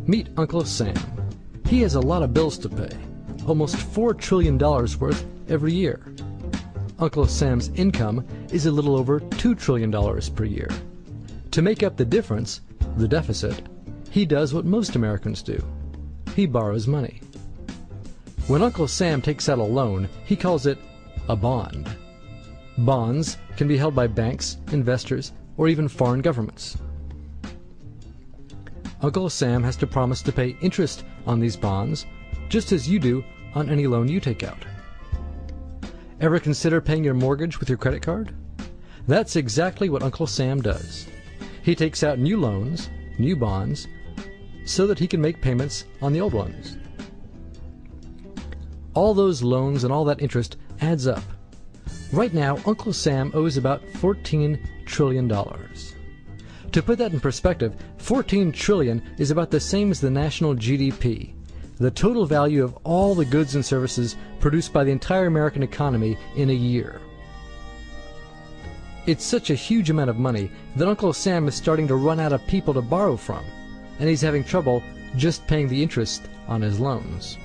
Meet Uncle Sam. He has a lot of bills to pay, almost $4 trillion worth every year. Uncle Sam's income is a little over $2 trillion per year. To make up the difference, the deficit, he does what most Americans do. He borrows money. When Uncle Sam takes out a loan, he calls it a bond. Bonds can be held by banks, investors, or even foreign governments. Uncle Sam has to promise to pay interest on these bonds, just as you do on any loan you take out. Ever consider paying your mortgage with your credit card? That's exactly what Uncle Sam does. He takes out new loans, new bonds, so that he can make payments on the old ones. All those loans and all that interest adds up. Right now, Uncle Sam owes about $14 trillion. To put that in perspective, $14 trillion is about the same as the national GDP, the total value of all the goods and services produced by the entire American economy in a year. It's such a huge amount of money that Uncle Sam is starting to run out of people to borrow from, and he's having trouble just paying the interest on his loans.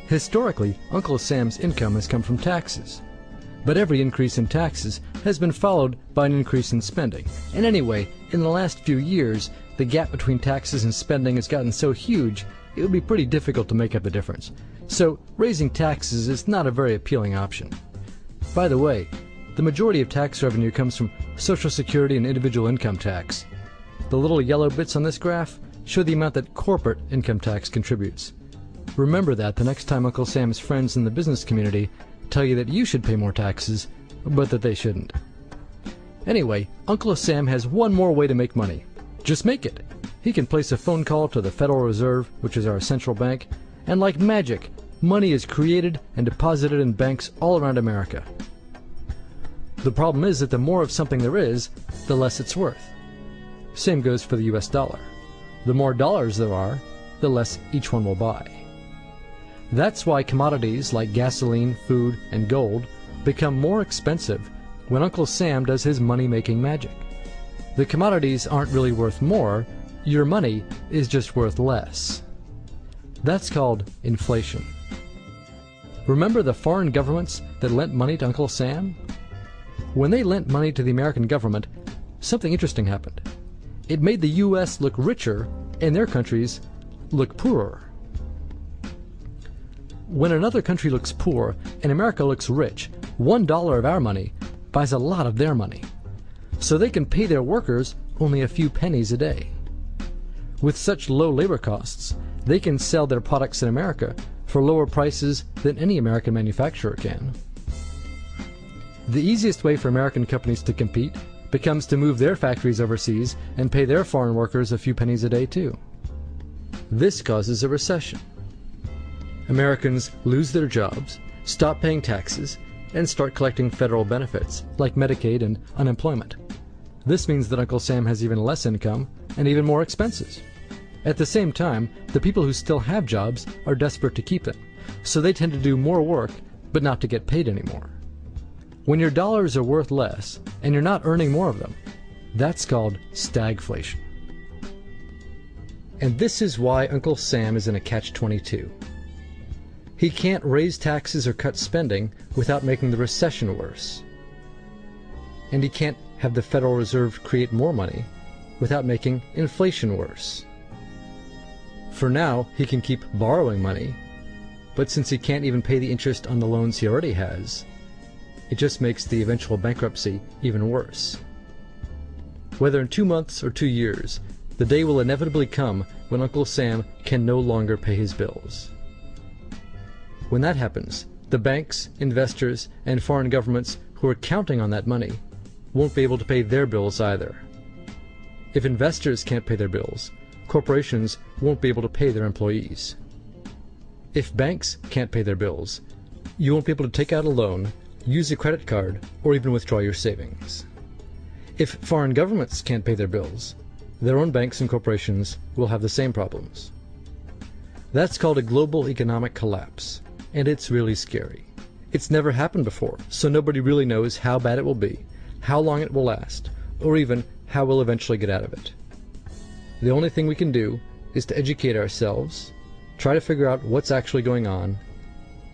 Historically, Uncle Sam's income has come from taxes. But every increase in taxes has been followed by an increase in spending. And anyway, in the last few years, the gap between taxes and spending has gotten so huge, it would be pretty difficult to make up the difference. So raising taxes is not a very appealing option. By the way, the majority of tax revenue comes from Social Security and individual income tax. The little yellow bits on this graph show the amount that corporate income tax contributes. Remember that the next time Uncle Sam's friends in the business community tell you that you should pay more taxes, but that they shouldn't. Anyway, Uncle Sam has one more way to make money. Just make it. He can place a phone call to the Federal Reserve, which is our central bank, and like magic, money is created and deposited in banks all around America. The problem is that the more of something there is, the less it's worth. Same goes for the US dollar. The more dollars there are, the less each one will buy. That's why commodities like gasoline, food, and gold become more expensive when Uncle Sam does his money-making magic. The commodities aren't really worth more, your money is just worth less. That's called inflation. Remember the foreign governments that lent money to Uncle Sam? When they lent money to the American government, something interesting happened. It made the US look richer and their countries look poorer. When another country looks poor and America looks rich, $1 of our money buys a lot of their money. So they can pay their workers only a few pennies a day. With such low labor costs, they can sell their products in America for lower prices than any American manufacturer can. The easiest way for American companies to compete becomes to move their factories overseas and pay their foreign workers a few pennies a day too. This causes a recession. Americans lose their jobs, stop paying taxes, and start collecting federal benefits like Medicaid and unemployment. This means that Uncle Sam has even less income and even more expenses. At the same time, the people who still have jobs are desperate to keep them, so they tend to do more work but not to get paid anymore. When your dollars are worth less and you're not earning more of them, that's called stagflation. And this is why Uncle Sam is in a catch-22. He can't raise taxes or cut spending without making the recession worse. And he can't have the Federal Reserve create more money without making inflation worse. For now, he can keep borrowing money, but since he can't even pay the interest on the loans he already has, it just makes the eventual bankruptcy even worse. Whether in 2 months or 2 years, the day will inevitably come when Uncle Sam can no longer pay his bills. When that happens, the banks, investors, and foreign governments who are counting on that money won't be able to pay their bills either. If investors can't pay their bills, corporations won't be able to pay their employees. If banks can't pay their bills, you won't be able to take out a loan, use a credit card, or even withdraw your savings. If foreign governments can't pay their bills, their own banks and corporations will have the same problems. That's called a global economic collapse. And it's really scary. It's never happened before, so nobody really knows how bad it will be, how long it will last, or even how we'll eventually get out of it. The only thing we can do is to educate ourselves, try to figure out what's actually going on,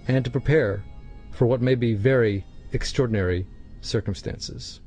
and to prepare for what may be very extraordinary circumstances.